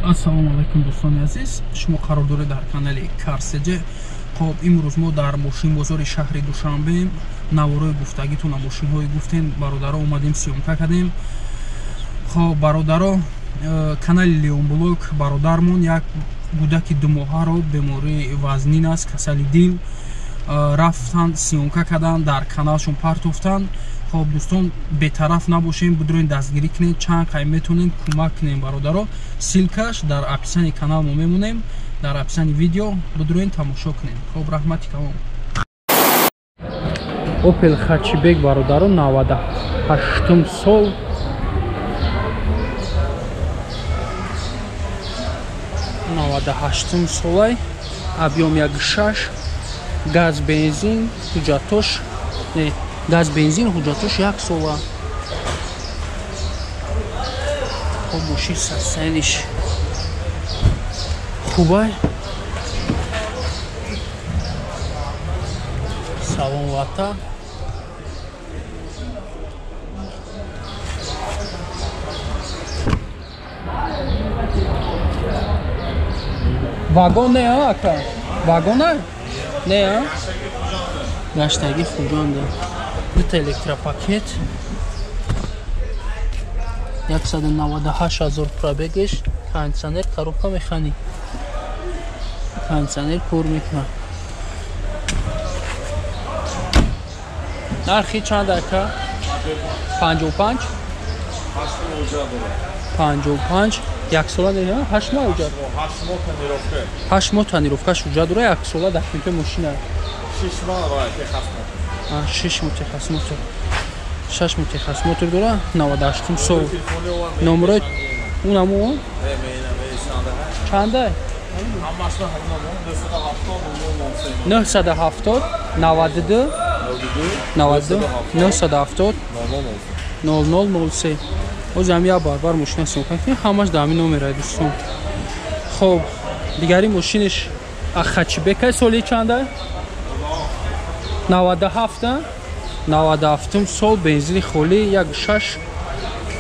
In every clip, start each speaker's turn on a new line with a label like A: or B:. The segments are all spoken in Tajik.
A: Ассалому алайкум дӯстони азиз, шумо қарор доред дар канали Карсеҷе. Хоб имрӯз мо дар мошинбозори шаҳри Душанбе наворои гуфтагитона мошинҳои гуфтен бародаро омадем сиёмка кардем. Хоб бародаро, канали Леон Блог бародармон як кӯдаки думоҳаро бемории вазнин аст, касали дил рафтан сиёмка кардан, дар каналшон партофтан. Хоб дӯстон, бетараф набошем, бидурен дастгирӣ кунем, чанд қай метонем кӯмак кунем бародаро. Силкаш дар описани канал мо мемонем, дар описани видео бидурен тамошо кунем. Хоб раҳмати калом. Opel Hatchback бародаро 98 сол. солай, объем 1.6, газ бензин, ҳуҷҷатош газ бензин ҳуҷҷатош 1 сола. хоб мошин состояниш хубай. салон вата вагон не ака? Вагон не? гаштаги хужанда. Бита электропакет 198 000 пробегеш, кондиционер, коробка механик. Кондиционер кор мекунад. нархи чанд ака? 55 55 1 сола не? 8 моҳ уҷрат. 8 моҳ танировкаш уҷрат дора, 1 сола дахмита мошина. 6 мутахассис мотор. 6 мутахассис мотор дора, 98 сол. Номерои унамо? Чанда? 970 92 970 0003. озам я барбар мошина сиёмка кунем, ҳамаш дар ҳамин номер дӯстон. хоб дигари мошиниш Hatchback соли чанда? 97 сол, бензини холӣ 1.6,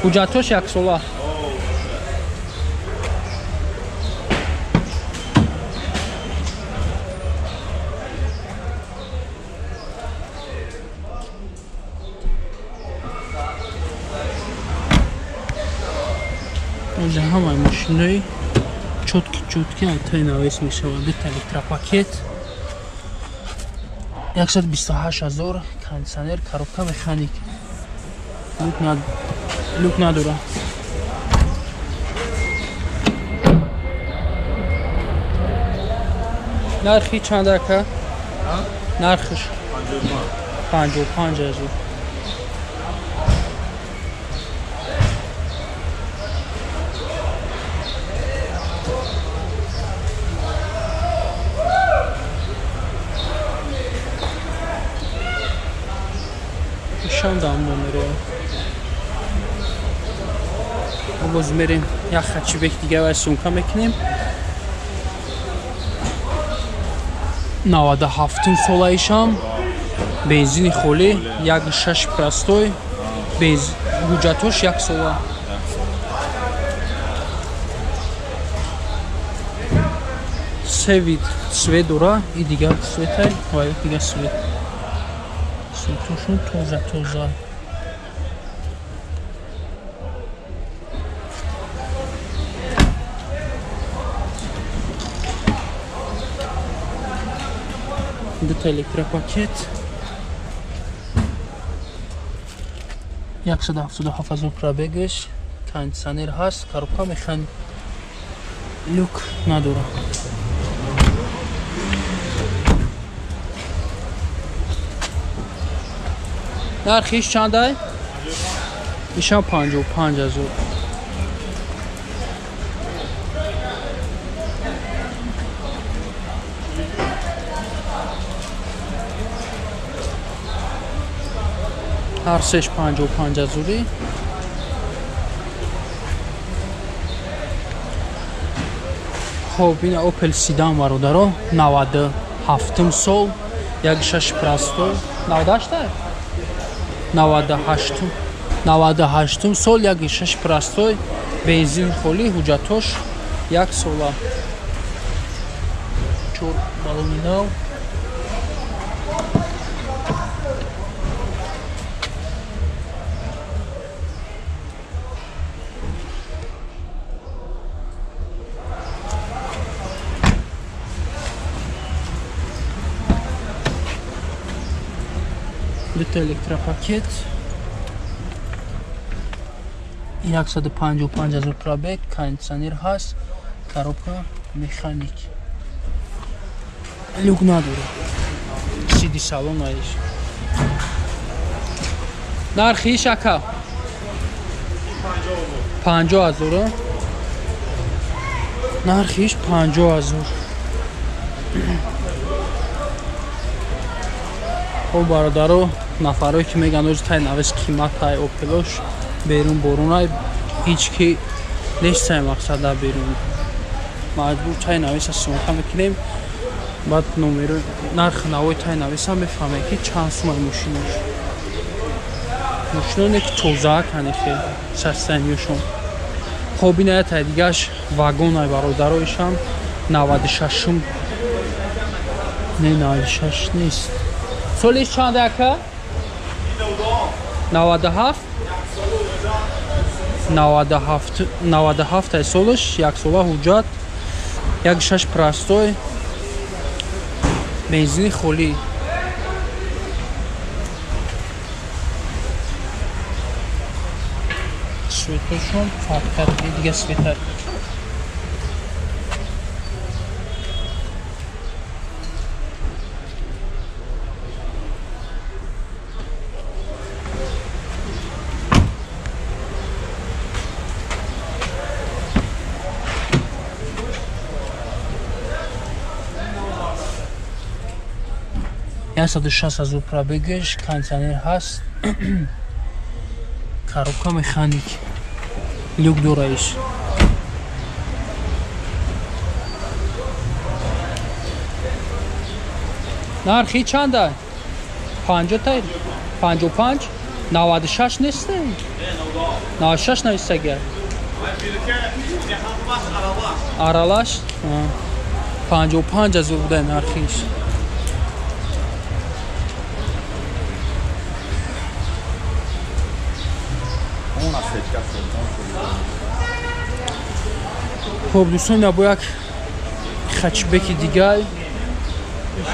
A: ҳуҷҷатош 1 сола. оза ҳамаи мошинаи чотки алтаи навес мешавад. бита электропакет 128 000, кондиционер, коробка механик. люк надора. нархи чанд ака? нархиш 55 000. дам номеро. боз мерем як Hatchback дига ва сумка мекунем. 97 солаишам, бензини холӣ 1.6 простой, ҳуҷҷатош 1 сола. Свет цвет дора, и дигар цветай, ва дигар цвет. Светошон тоза. Бита электропакет 177 000 пробегеш, кондиционер ҳаст, коробка механик. люк надора. нархиш чандай? ишам 55 000. ҳар сеш 55 0. хоб ин Opel Sedan бародаро 97 сол, 1.6 простой. 98 сол, 1.6 простой, бензин холӣ, ҳуҷҷатош 1 сола 4 балони нав. Дата электропакет 155 000 пробег, кондиционер ҳаст, коробка механик. Люк надоре. Сиди салон аиш. Нархиш ака 50 000. Нархиш 50 000. О бародаро нафаро ки меган оз тай навес қиматай опелош берун борунай ҳеҷ ки нестай мақсада берун маҷбур тай навеса симота мекунем баъд номеро нарх навои тай навеса мефаҳмем ки чанд сумаи мошинош мошиноне ки тозаа канехе састаниёшон хобиная тай дигаш вагонай бародароишам 96 не 96 нест солиш чанд ака 97 97 солиш 1 сола ҳуҷҷат 1.6 простой бензини холӣ светошон фарқ дига светар Я 160 000 пробегаш, кондиционер ҳаст, коробка механик, люк дораиш. Нархи чанда? 50 тай? 55? 96 нест? 96 нависага. Аралаш? 55 000 буда нархиш. خب دوستان با یک خچبک دیگر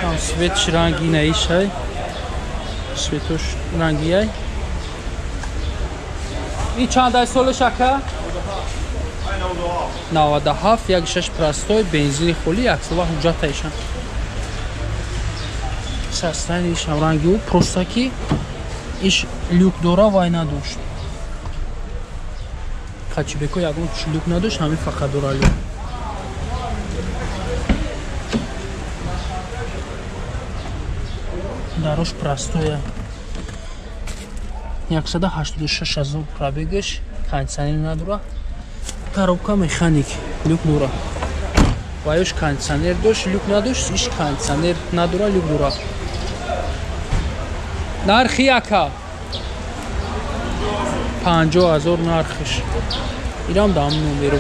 A: هم سویتش رنگی نیش های سویتش رنگی های این چند های سالش اکا؟ 97 1.6 پرستای بنزین خولی 1 ساله حجت هایشن سستانیش هم رنگی و پروستاکی ایش люк дора вай надошт хачбеко ягон люк надошт ҳамин фақат дора люк дарош простоя 186 000 пробегаш кондиционер надора коробка механик люк дора ваёш кондиционер дошт люк надошт иш кондиционер надора люк дора нархи ака 50 000 нархиш ирам дам номеру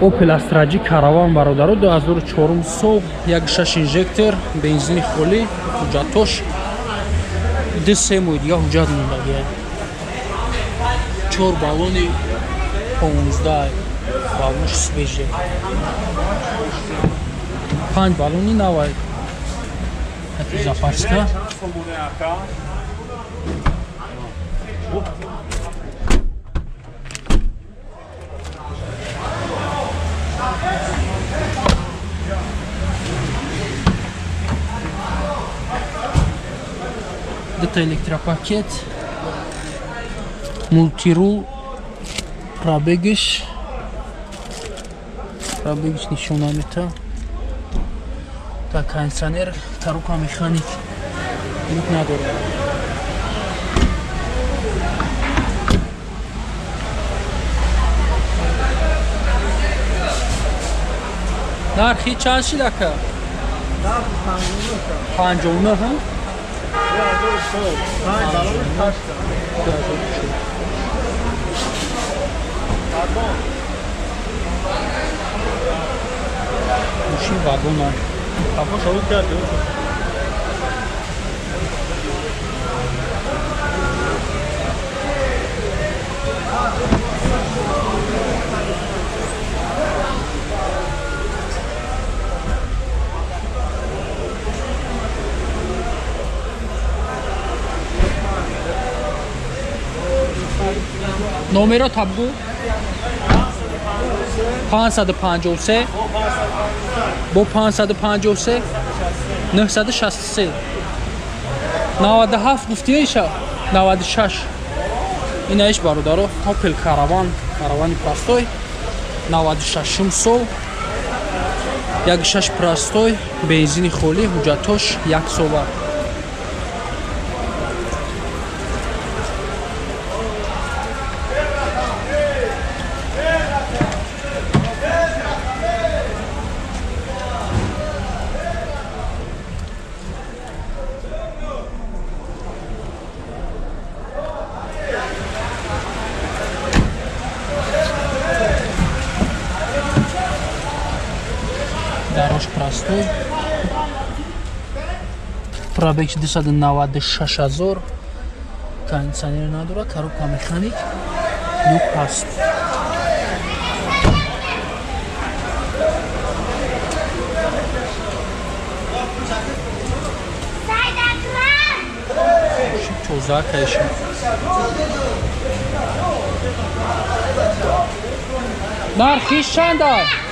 A: Opel Astra-G Caravan бародаро 2004 сол 1.6 инжектор бензини холӣ ҳуҷҷатош д3 моҳи дига ҳуҷҷат мондагия 4 баллони 15 баллонш свежи 5 баллони навай это запаска это электропакет мультирул пробегиш нишона мета так кондиционер коробка механик люк надора нархи чанд шид ака? 59 ҳам? мошин вагон ам. номеро табгу 553 бо 553 963 97 гуфтиеша 96 инаиш бародаро Opel Caravan каравани простой 96 сол 1.6 простой бензини холӣ ҳуҷҷатош 1 сола дарош простой пробег 296 000 кондиционер надорад коробка механик люк ҳаст тоза кайша нархиш чанд аст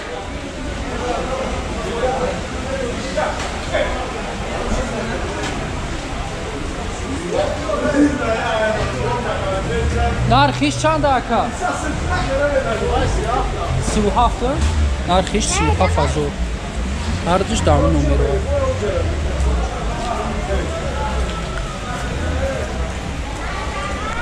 A: нархиш чанд ака 37 нархиш 37 000 ҳар душ дар номеро